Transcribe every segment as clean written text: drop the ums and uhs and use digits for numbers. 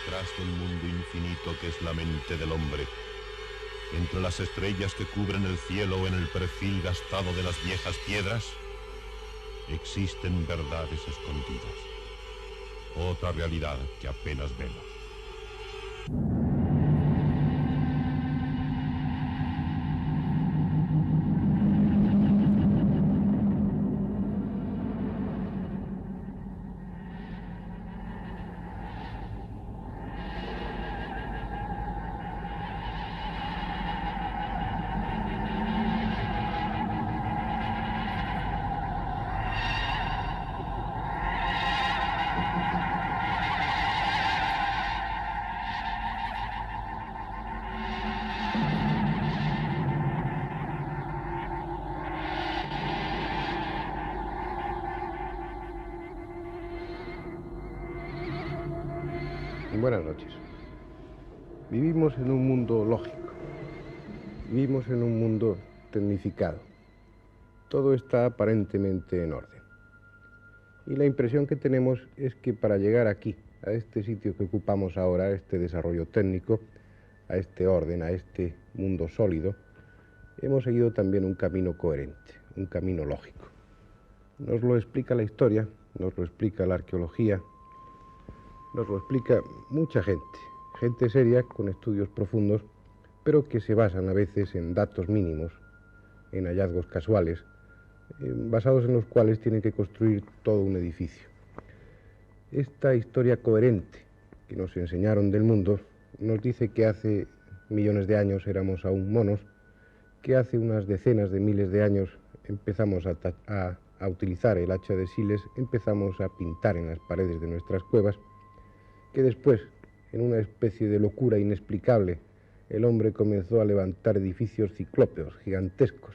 Detrás del mundo infinito que es la mente del hombre, entre las estrellas que cubren el cielo o en el perfil gastado de las viejas piedras, existen verdades escondidas, otra realidad que apenas vemos. Buenas noches. Vivimos en un mundo lógico, vivimos en un mundo tecnificado. Todo está aparentemente en orden. Y la impresión que tenemos es que para llegar aquí, a este sitio que ocupamos ahora, a este desarrollo técnico, a este orden, a este mundo sólido, hemos seguido también un camino coherente, un camino lógico. Nos lo explica la historia, nos lo explica la arqueología, nos lo explica mucha gente, gente seria con estudios profundos, pero que se basan a veces en datos mínimos, en hallazgos casuales, basados en los cuales tienen que construir todo un edificio. Esta historia coherente que nos enseñaron del mundo nos dice que hace millones de años éramos aún monos, que hace unas decenas de miles de años empezamos a utilizar el hacha de Siles, empezamos a pintar en las paredes de nuestras cuevas, que después, en una especie de locura inexplicable, el hombre comenzó a levantar edificios ciclópeos, gigantescos,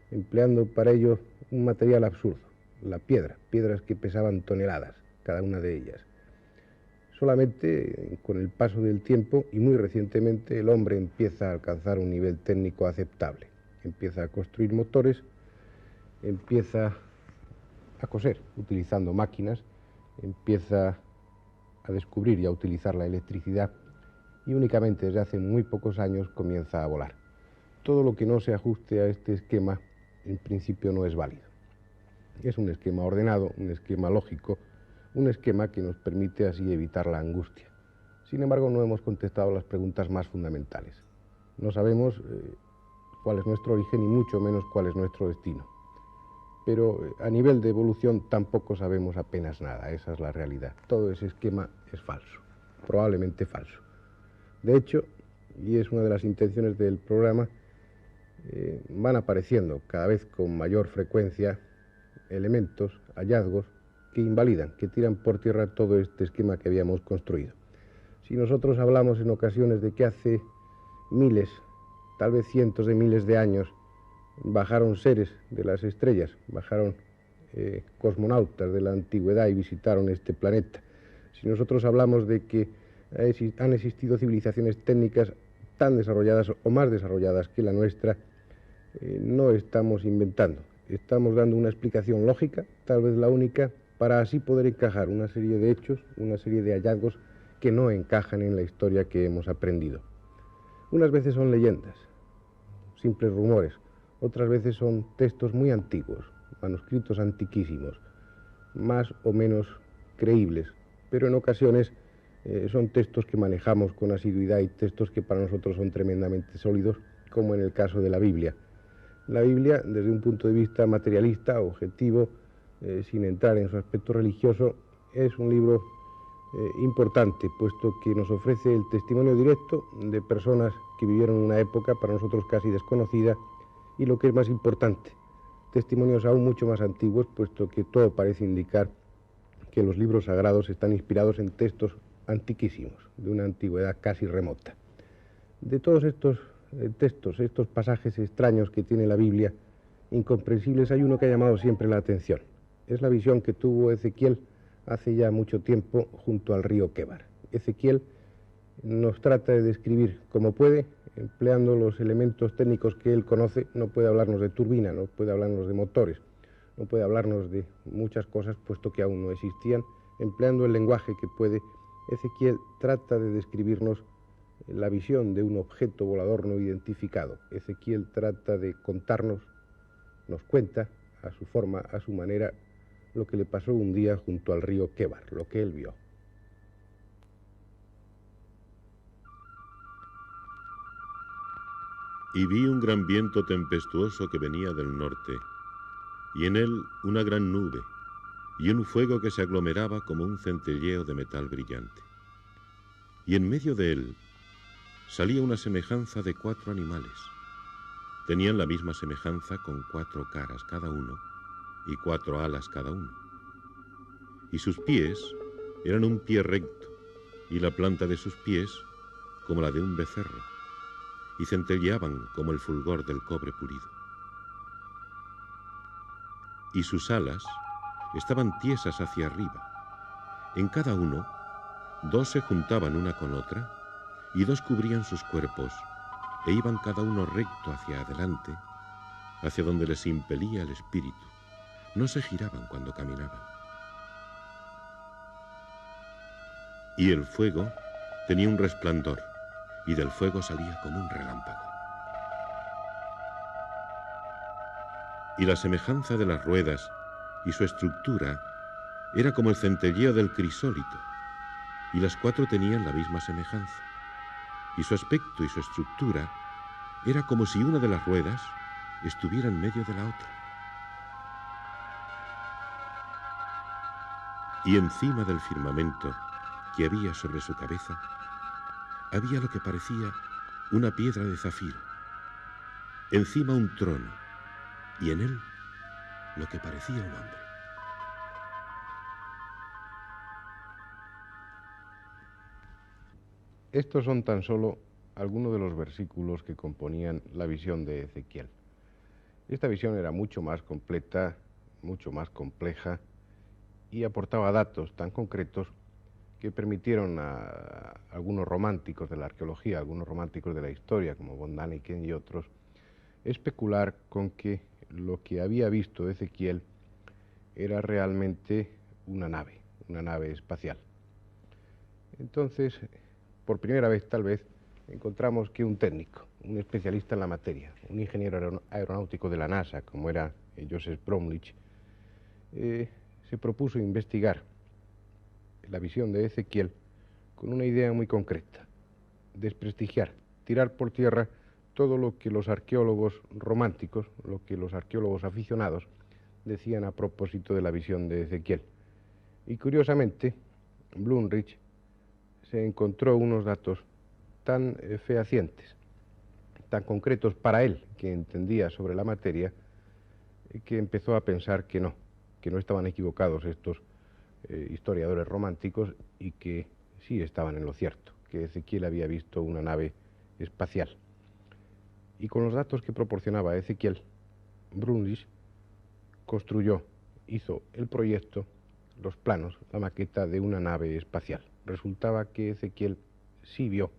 empleando para ello un material absurdo, la piedra, piedras que pesaban toneladas, cada una de ellas. Solamente con el paso del tiempo, y muy recientemente, el hombre empieza a alcanzar un nivel técnico aceptable. Empieza a construir motores, empieza a coser utilizando máquinas, empieza a descubrir y a utilizar la electricidad, y únicamente desde hace muy pocos años comienza a volar. Todo lo que no se ajuste a este esquema, en principio no es válido. Es un esquema ordenado, un esquema lógico, un esquema que nos permite así evitar la angustia. Sin embargo, no hemos contestado las preguntas más fundamentales. No sabemos cuál es nuestro origen y mucho menos cuál es nuestro destino. Pero a nivel de evolución tampoco sabemos apenas nada, esa es la realidad. Todo ese esquema es falso, probablemente falso. De hecho, y es una de las intenciones del programa, van apareciendo cada vez con mayor frecuencia elementos, hallazgos, que invalidan, que tiran por tierra todo este esquema que habíamos construido. Si nosotros hablamos en ocasiones de que hace miles, tal vez cientos de miles de años, bajaron seres de las estrellas, bajaron cosmonautas de la antigüedad y visitaron este planeta. Si nosotros hablamos de que han existido civilizaciones técnicas tan desarrolladas o más desarrolladas que la nuestra, no estamos inventando. Estamos dando una explicación lógica, tal vez la única, para así poder encajar una serie de hechos, una serie de hallazgos que no encajan en la historia que hemos aprendido. Unas veces son leyendas, simples rumores, otras veces son textos muy antiguos, manuscritos antiquísimos, más o menos creíbles, pero en ocasiones son textos que manejamos con asiduidad y textos que para nosotros son tremendamente sólidos, como en el caso de la Biblia. La Biblia, desde un punto de vista materialista, objetivo, sin entrar en su aspecto religioso, es un libro importante, puesto que nos ofrece el testimonio directo de personas que vivieron una época para nosotros casi desconocida, y lo que es más importante, testimonios aún mucho más antiguos, puesto que todo parece indicar que los libros sagrados están inspirados en textos antiquísimos, de una antigüedad casi remota. De todos estos textos, estos pasajes extraños que tiene la Biblia, incomprensibles, hay uno que ha llamado siempre la atención. Es la visión que tuvo Ezequiel hace ya mucho tiempo junto al río Québar. Ezequiel nos trata de describir como puede, empleando los elementos técnicos que él conoce. No puede hablarnos de turbina, no puede hablarnos de motores, no puede hablarnos de muchas cosas, puesto que aún no existían, empleando el lenguaje que puede, Ezequiel trata de describirnos la visión de un objeto volador no identificado. Ezequiel trata de contarnos, nos cuenta a su forma, a su manera, lo que le pasó un día junto al río Québar, lo que él vio. Y vi un gran viento tempestuoso que venía del norte, y en él una gran nube, y un fuego que se aglomeraba como un centelleo de metal brillante. Y en medio de él salía una semejanza de 4 animales. Tenían la misma semejanza con 4 caras cada uno, y 4 alas cada uno. Y sus pies eran un pie recto, y la planta de sus pies como la de un becerro, y centelleaban como el fulgor del cobre pulido. Y sus alas estaban tiesas hacia arriba. En cada uno, 2 se juntaban una con otra, y 2 cubrían sus cuerpos, e iban cada uno recto hacia adelante, hacia donde les impelía el espíritu. No se giraban cuando caminaban. Y el fuego tenía un resplandor, y del fuego salía como un relámpago. Y la semejanza de las ruedas y su estructura era como el centelleo del crisólito, y las 4 tenían la misma semejanza. Y su aspecto y su estructura era como si una de las ruedas estuviera en medio de la otra. Y encima del firmamento que había sobre su cabeza, había lo que parecía una piedra de zafiro. Encima un trono, y en él lo que parecía un hombre. Estos son tan solo algunos de los versículos que componían la visión de Ezequiel. Esta visión era mucho más completa, mucho más compleja, y aportaba datos tan concretos que permitieron a algunos románticos de la arqueología, algunos románticos de la historia, como von Däniken y otros, especular con que lo que había visto Ezequiel era realmente una nave espacial. Entonces, por primera vez tal vez, encontramos que un técnico, un especialista en la materia, un ingeniero aeronáutico de la NASA, como era Joseph Bromlich, se propuso investigar la visión de Ezequiel con una idea muy concreta: desprestigiar, tirar por tierra todo lo que los arqueólogos románticos, lo que los arqueólogos aficionados decían a propósito de la visión de Ezequiel. Y curiosamente, Blumrich se encontró unos datos tan fehacientes, tan concretos para él, que entendía sobre la materia, que empezó a pensar que no estaban equivocados estos historiadores románticos y que sí estaban en lo cierto, que Ezequiel había visto una nave espacial. Y con los datos que proporcionaba Ezequiel, Brundis hizo el proyecto, los planos, la maqueta de una nave espacial. Resultaba que Ezequiel sí vio,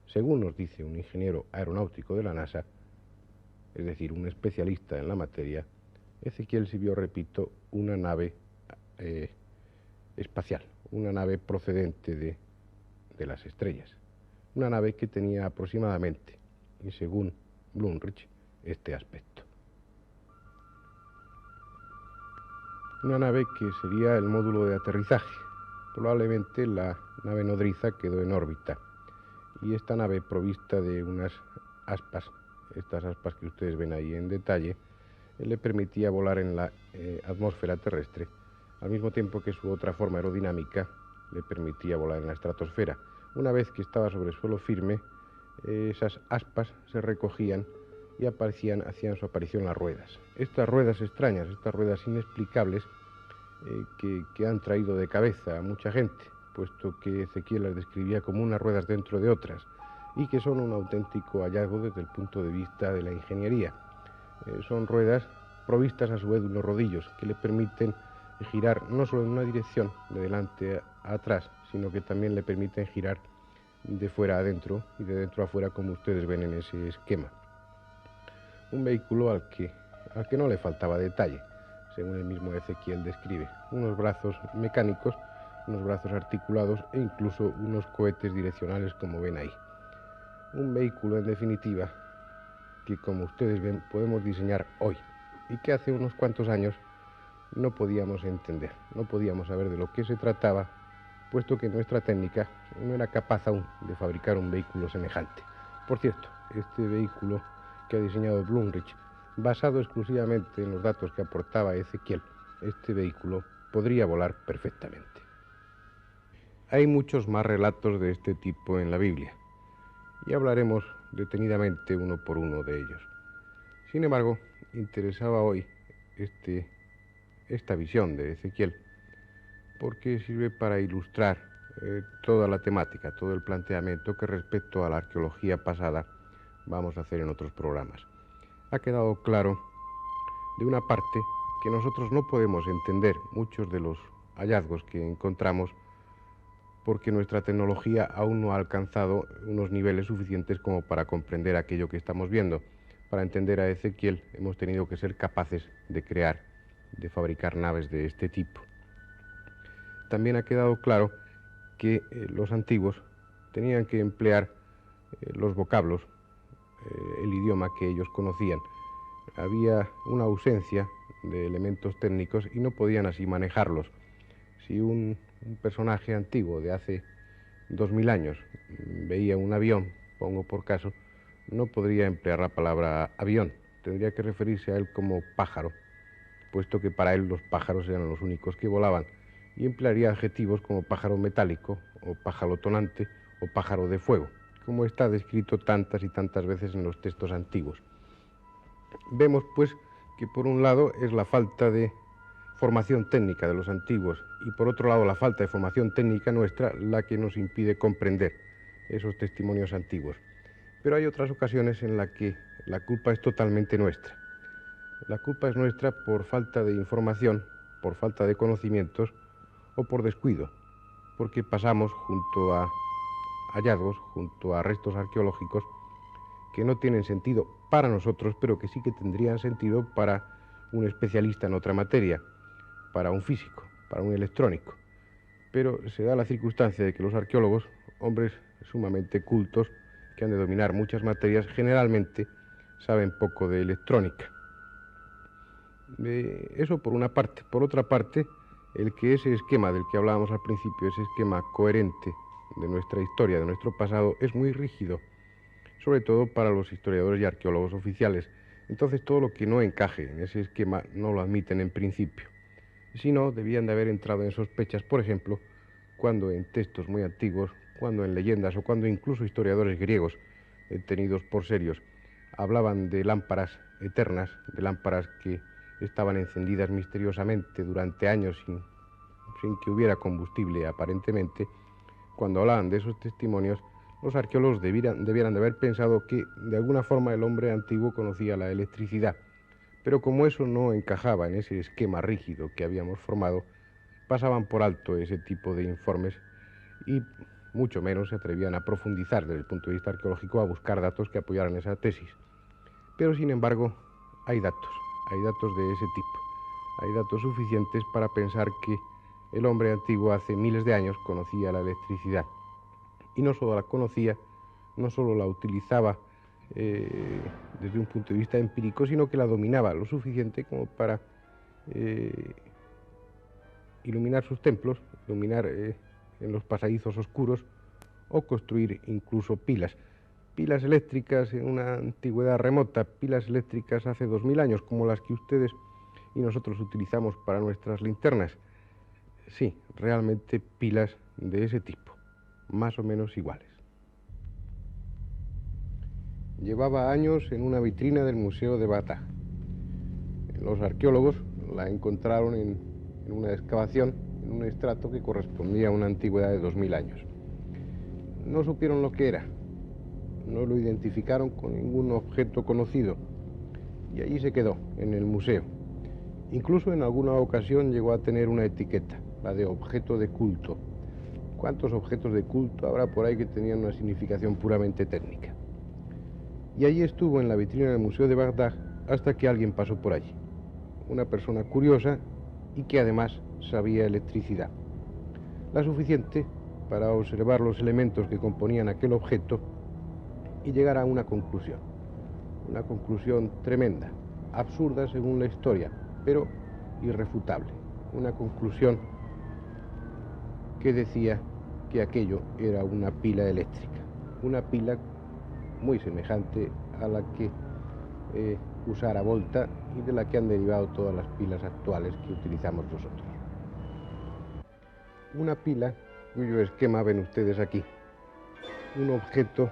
según nos dice un ingeniero aeronáutico de la NASA, es decir, un especialista en la materia, Ezequiel sí vio, repito, una nave espacial, una nave procedente de las estrellas, una nave que tenía aproximadamente, y según Blumrich, este aspecto. Una nave que sería el módulo de aterrizaje. Probablemente la nave nodriza quedó en órbita, y esta nave, provista de unas aspas, estas aspas que ustedes ven ahí en detalle, le permitía volar en la atmósfera terrestre, al mismo tiempo que su otra forma aerodinámica le permitía volar en la estratosfera. Una vez que estaba sobre suelo firme, esas aspas se recogían y hacían su aparición las ruedas. Estas ruedas extrañas, estas ruedas inexplicables, que han traído de cabeza a mucha gente, puesto que Ezequiel las describía como unas ruedas dentro de otras, y que son un auténtico hallazgo desde el punto de vista de la ingeniería. Son ruedas provistas a su vez de unos rodillos que le permiten girar no solo en una dirección, de delante a atrás, sino que también le permiten girar de fuera a adentro y de dentro a afuera, como ustedes ven en ese esquema. Un vehículo al que no le faltaba detalle, según el mismo Ezequiel describe. Unos brazos mecánicos unos brazos articulados e incluso unos cohetes direccionales, como ven ahí. Un vehículo, en definitiva, que, como ustedes ven, podemos diseñar hoy y que hace unos cuantos años no podíamos entender, no podíamos saber de lo que se trataba, puesto que nuestra técnica no era capaz aún de fabricar un vehículo semejante. Por cierto, este vehículo que ha diseñado Blumrich, basado exclusivamente en los datos que aportaba Ezequiel, este vehículo podría volar perfectamente. Hay muchos más relatos de este tipo en la Biblia, y hablaremos detenidamente uno por uno de ellos. Sin embargo, interesaba hoy esta visión de Ezequiel, porque sirve para ilustrar toda la temática, todo el planteamiento que respecto a la arqueología pasada vamos a hacer en otros programas. Ha quedado claro, de una parte, que nosotros no podemos entender muchos de los hallazgos que encontramos porque nuestra tecnología aún no ha alcanzado unos niveles suficientes como para comprender aquello que estamos viendo. Para entender a Ezequiel hemos tenido que ser capaces de crear, de fabricar naves de este tipo. También ha quedado claro que los antiguos tenían que emplear los vocablos, el idioma que ellos conocían. Había una ausencia de elementos técnicos y no podían así manejarlos. Si un personaje antiguo de hace 2000 años veía un avión, pongo por caso, no podría emplear la palabra avión, tendría que referirse a él como pájaro, puesto que para él los pájaros eran los únicos que volaban, y emplearía adjetivos como pájaro metálico, o pájaro tonante, o pájaro de fuego, como está descrito tantas y tantas veces en los textos antiguos. Vemos, pues, que por un lado es la falta de formación técnica de los antiguos y por otro lado la falta de formación técnica nuestra la que nos impide comprender esos testimonios antiguos. Pero hay otras ocasiones en las que la culpa es totalmente nuestra. La culpa es nuestra por falta de información, por falta de conocimientos o por descuido, porque pasamos junto a hallazgos, junto a restos arqueológicos que no tienen sentido para nosotros, pero que sí que tendrían sentido para un especialista en otra materia, para un físico, para un electrónico. Pero se da la circunstancia de que los arqueólogos, hombres sumamente cultos, que han de dominar muchas materias, generalmente saben poco de electrónica. Eso por una parte. Por otra parte, el que ese esquema del que hablábamos al principio, ese esquema coherente de nuestra historia, de nuestro pasado, es muy rígido, sobre todo para los historiadores y arqueólogos oficiales. Entonces todo lo que no encaje en ese esquema no lo admiten en principio. Si no, debían de haber entrado en sospechas, por ejemplo, cuando en textos muy antiguos, cuando en leyendas o cuando incluso historiadores griegos, tenidos por serios, hablaban de lámparas eternas, de lámparas que estaban encendidas misteriosamente durante años sin que hubiera combustible aparentemente. Cuando hablaban de esos testimonios, los arqueólogos debieran de haber pensado que de alguna forma el hombre antiguo conocía la electricidad. Pero como eso no encajaba en ese esquema rígido que habíamos formado, pasaban por alto ese tipo de informes y mucho menos se atrevían a profundizar desde el punto de vista arqueológico, a buscar datos que apoyaran esa tesis. Pero sin embargo, hay datos de ese tipo. Hay datos suficientes para pensar que el hombre antiguo hace miles de años conocía la electricidad. Y no solo la conocía, no solo la utilizaba desde un punto de vista empírico, sino que la dominaba lo suficiente como para iluminar sus templos, iluminar en los pasadizos oscuros o construir incluso pilas eléctricas en una antigüedad remota, pilas eléctricas hace 2000 años, como las que ustedes y nosotros utilizamos para nuestras linternas. Sí, realmente pilas de ese tipo, más o menos iguales. Llevaba años en una vitrina del Museo de Bagdad. Los arqueólogos la encontraron en una excavación, en un estrato que correspondía a una antigüedad de 2000 años. No supieron lo que era, no lo identificaron con ningún objeto conocido y allí se quedó, en el museo. Incluso en alguna ocasión llegó a tener una etiqueta, la de objeto de culto. ¿Cuántos objetos de culto habrá por ahí que tenían una significación puramente técnica? Y allí estuvo en la vitrina del Museo de Bagdad hasta que alguien pasó por allí. Una persona curiosa y que además sabía electricidad. la suficiente para observar los elementos que componían aquel objeto y llegar a una conclusión tremenda, absurda según la historia, pero irrefutable, una conclusión que decía que aquello era una pila eléctrica, una pila muy semejante a la que usara Volta y de la que han derivado todas las pilas actuales que utilizamos nosotros. Una pila cuyo esquema ven ustedes aquí, un objeto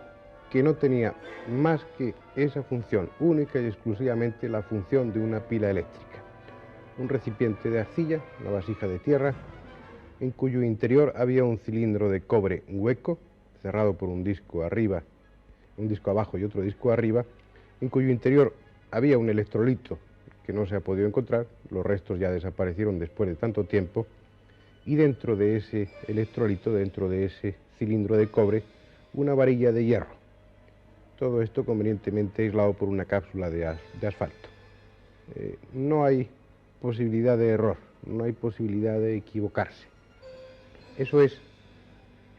que no tenía más que esa función, única y exclusivamente la función de una pila eléctrica. Un recipiente de arcilla, una vasija de tierra, en cuyo interior había un cilindro de cobre hueco, cerrado por un disco arriba, un disco abajo y otro disco arriba, en cuyo interior había un electrolito que no se ha podido encontrar, los restos ya desaparecieron después de tanto tiempo, y dentro de ese electrolito, dentro de ese cilindro de cobre, una varilla de hierro. Todo esto convenientemente aislado por una cápsula de asfalto. No hay posibilidad de error, no hay posibilidad de equivocarse. Eso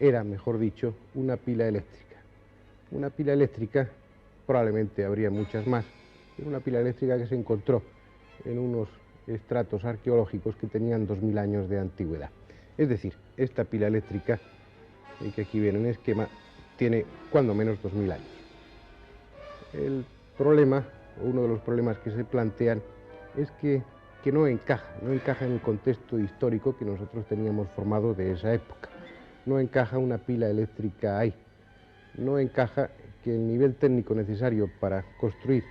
era, mejor dicho, una pila eléctrica. Una pila eléctrica, probablemente habría muchas más, pero una pila eléctrica que se encontró en unos estratos arqueológicos que tenían 2000 años de antigüedad. Es decir, esta pila eléctrica, que aquí viene en esquema, tiene cuando menos 2000 años. El problema, o uno de los problemas que se plantean, es que no encaja en el contexto histórico que nosotros teníamos formado de esa época. No encaja una pila eléctrica ahí. No encaja que el nivel técnico necesario para construir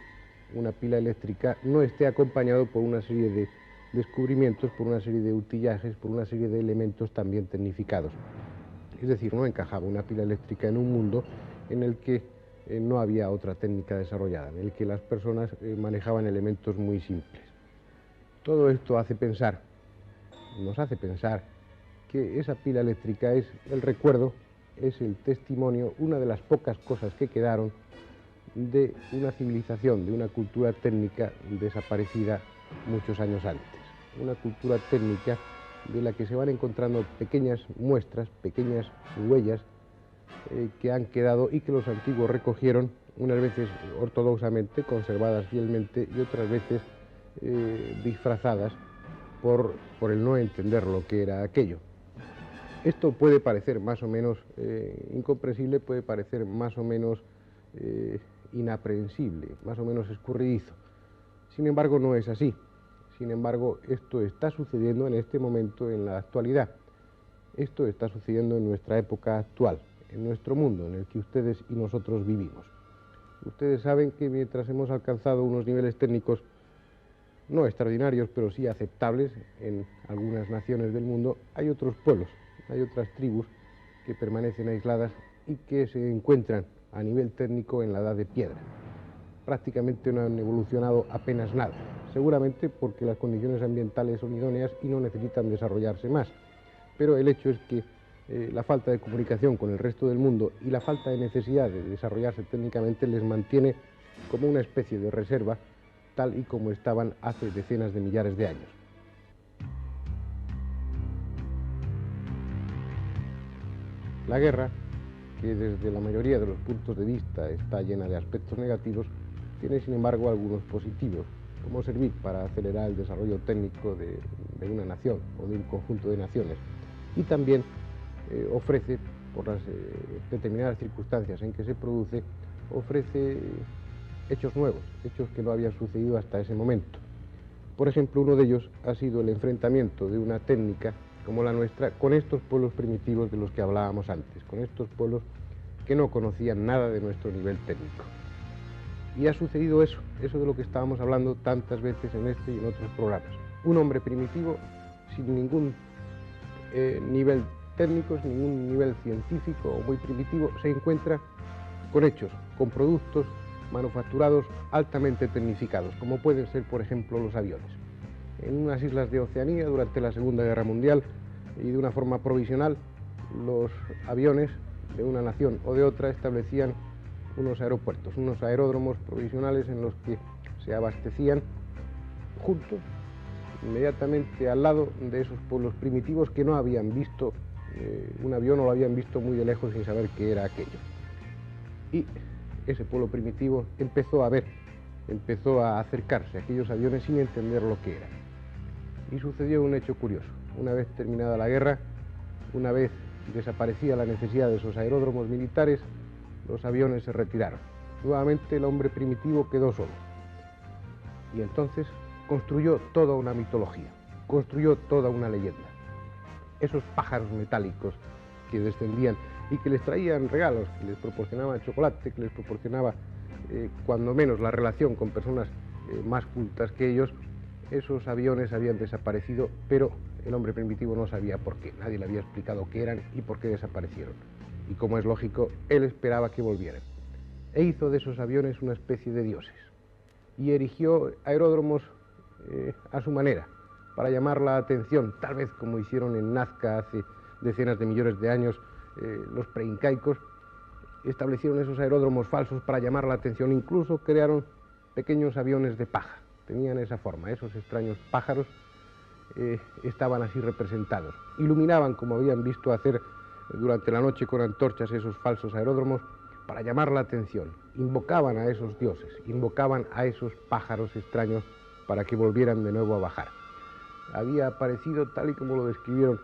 una pila eléctrica no esté acompañado por una serie de descubrimientos, por una serie de utillajes, por una serie de elementos también tecnificados. Es decir, no encajaba una pila eléctrica en un mundo en el que no había otra técnica desarrollada, en el que las personas manejaban elementos muy simples. Todo esto nos hace pensar que esa pila eléctrica es el recuerdo, es el testimonio, una de las pocas cosas que quedaron de una civilización, de una cultura técnica desaparecida muchos años antes. Una cultura técnica de la que se van encontrando pequeñas muestras, pequeñas huellas que han quedado y que los antiguos recogieron, unas veces ortodoxamente, conservadas fielmente, y otras veces disfrazadas por el no entender lo que era aquello. Esto puede parecer más o menos incomprensible, puede parecer más o menos inaprehensible, más o menos escurridizo. Sin embargo, no es así. Sin embargo, esto está sucediendo en este momento, en la actualidad. Esto está sucediendo en nuestra época actual, en nuestro mundo, en el que ustedes y nosotros vivimos. Ustedes saben que mientras hemos alcanzado unos niveles técnicos no extraordinarios, pero sí aceptables en algunas naciones del mundo, hay otros pueblos, hay otras tribus que permanecen aisladas y que se encuentran a nivel técnico en la edad de piedra. Prácticamente no han evolucionado apenas nada, seguramente porque las condiciones ambientales son idóneas y no necesitan desarrollarse más. Pero el hecho es que la falta de comunicación con el resto del mundo y la falta de necesidad de desarrollarse técnicamente les mantiene como una especie de reserva, tal y como estaban hace decenas de millares de años. La guerra, que desde la mayoría de los puntos de vista está llena de aspectos negativos, tiene sin embargo algunos positivos, como servir para acelerar el desarrollo técnico de una nación o de un conjunto de naciones, y también ofrece, por las determinadas circunstancias en que se produce, ofrece hechos nuevos, hechos que no habían sucedido hasta ese momento. Por ejemplo, uno de ellos ha sido el enfrentamiento de una técnica como la nuestra con estos pueblos primitivos de los que hablábamos antes, con estos pueblos que no conocían nada de nuestro nivel técnico. Y ha sucedido eso de lo que estábamos hablando tantas veces en este y en otros programas. Un hombre primitivo sin ningún nivel técnico, sin ningún nivel científico o muy primitivo, se encuentra con hechos, con productos manufacturados altamente tecnificados, como pueden ser, por ejemplo, los aviones. En unas islas de Oceanía, durante la Segunda Guerra Mundial, y de una forma provisional, los aviones de una nación o de otra establecían unos aeropuertos, unos aeródromos provisionales en los que se abastecían juntos inmediatamente al lado de esos pueblos primitivos que no habían visto un avión o lo habían visto muy de lejos sin saber qué era aquello. Y ese pueblo primitivo empezó a ver, empezó a acercarse a aquellos aviones sin entender lo que eran. Y sucedió un hecho curioso. Una vez terminada la guerra, una vez desaparecía la necesidad de esos aeródromos militares, los aviones se retiraron. Nuevamente el hombre primitivo quedó solo. Y entonces construyó toda una mitología, construyó toda una leyenda. Esos pájaros metálicos que descendían y que les traían regalos, que les proporcionaban chocolate, que les proporcionaba, cuando menos, la relación con personas más cultas que ellos, esos aviones habían desaparecido, pero el hombre primitivo no sabía por qué. Nadie le había explicado qué eran y por qué desaparecieron. Y como es lógico, él esperaba que volvieran. E hizo de esos aviones una especie de dioses. Y erigió aeródromos a su manera, para llamar la atención, tal vez como hicieron en Nazca hace decenas de millones de años los preincaicos. Establecieron esos aeródromos falsos para llamar la atención, incluso crearon pequeños aviones de paja, tenían esa forma, esos extraños pájaros estaban así representados. Iluminaban, como habían visto hacer durante la noche con antorchas, esos falsos aeródromos para llamar la atención. Invocaban a esos dioses, invocaban a esos pájaros extraños para que volvieran de nuevo a bajar. Había aparecido, tal y como lo describieron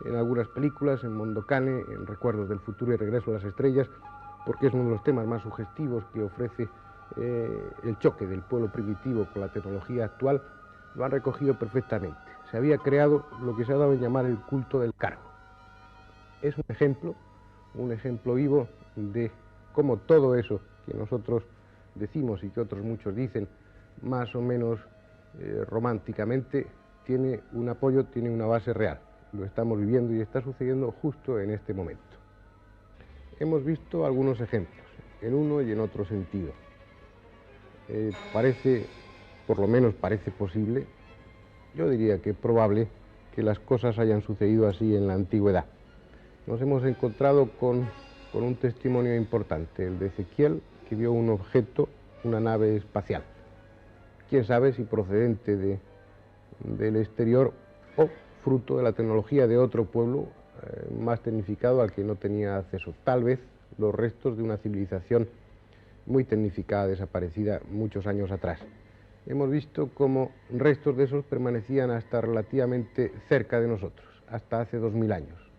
en algunas películas, en Mondokane, en Recuerdos del futuro y Regreso a las estrellas, porque es uno de los temas más sugestivos que ofrece el choque del pueblo primitivo con la tecnología actual. Lo han recogido perfectamente. Se había creado lo que se ha dado en llamar el culto del cargo. Es un ejemplo vivo de cómo todo eso que nosotros decimos y que otros muchos dicen más o menos románticamente, tiene un apoyo, tiene una base real. Lo estamos viviendo y está sucediendo justo en este momento. Hemos visto algunos ejemplos, en uno y en otro sentido. Parece, por lo menos parece posible, yo diría que probable, que las cosas hayan sucedido así en la antigüedad. Nos hemos encontrado con un testimonio importante, el de Ezequiel, que vio un objeto, una nave espacial. Quién sabe si procedente del exterior o fruto de la tecnología de otro pueblo más tecnificado al que no tenía acceso. Tal vez los restos de una civilización muy tecnificada, desaparecida muchos años atrás. Hemos visto cómo restos de esos permanecían hasta relativamente cerca de nosotros, hasta hace 2000 años.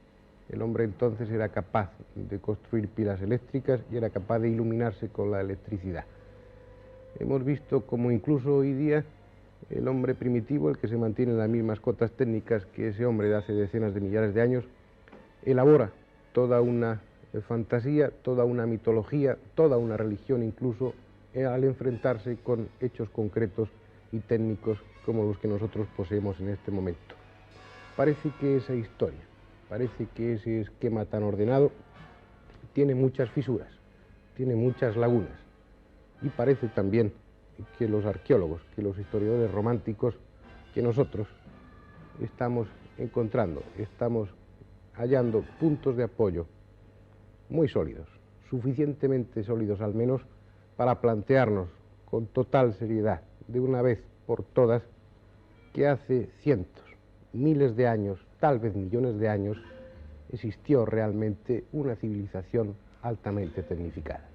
El hombre entonces era capaz de construir pilas eléctricas y era capaz de iluminarse con la electricidad. Hemos visto cómo incluso hoy día el hombre primitivo, el que se mantiene en las mismas cotas técnicas que ese hombre de hace decenas de millares de años, elabora toda una fantasía, toda una mitología, toda una religión incluso, al enfrentarse con hechos concretos y técnicos como los que nosotros poseemos en este momento. Parece que esa historia, parece que ese esquema tan ordenado tiene muchas fisuras, tiene muchas lagunas, y parece también que los arqueólogos, que los historiadores románticos, que nosotros estamos encontrando, estamos hallando puntos de apoyo muy sólidos, suficientemente sólidos al menos para plantearnos con total seriedad, de una vez por todas, que hace cientos, miles de años, tal vez millones de años, existió realmente una civilización altamente tecnificada.